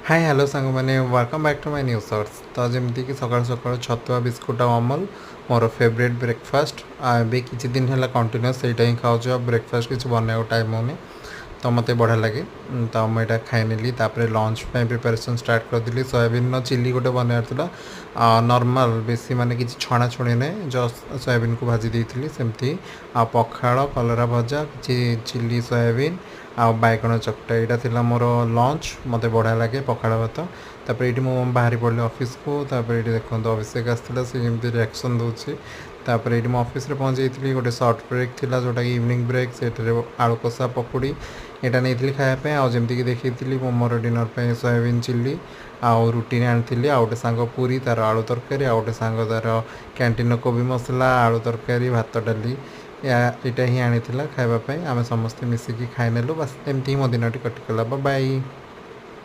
हाय hello सांग मैंने welcome back to my new source. तो जमीक सकाल सकाल छतुआ बिस्कुट और अमल मोर फेवरेट ब्रेकफास्ट ए किसी दिन है कंटिन्यूस से ही खाऊ ब्रेकफास्ट किसी बनवा टाइम होनी तो मत बढ़िया लगे। तो मुझे खाई नेली लंच प्रिपरेशन स्टार्ट करदेली। सोयाबीन चिली गोटे बनवार नॉर्मल बेसी माने किसी छणा छुणी ना जस्ट सोयाबीन को भाजी देती सेमती आ पखाड़ कलरा भजा कि चिली सोयाबीन आ बैगण चकटा यहाँ मोर लंच मत बढ़िया लगे पखाड़ भात। तापर ये बाहरी पड़े ऑफिस को ये देखो अभिषेक आसाला सी जमी रिएक्शन दूसरी। तापर ये ऑफिस पहुँच जाइए गोटे सर्ट ब्रेक थी जोटा कि इवनिंग ब्रेक से आलू कषा पकुड़ी यहाँ नहीं खायापी आमती देखी मोर डिनर पे सोयाबीन चिली आउ रुटी आनी आउ गोटे सांग पूरी तार आलू तरकारी आउ गोटे सांग तार कैंटीन कोबी मसला आलू तरकारी भात डाली यहाँ ही आनी खावाई आम समस्ते मिसिकी खाई नेलु। बस एमती ही मो दिन कटिगला। बाय।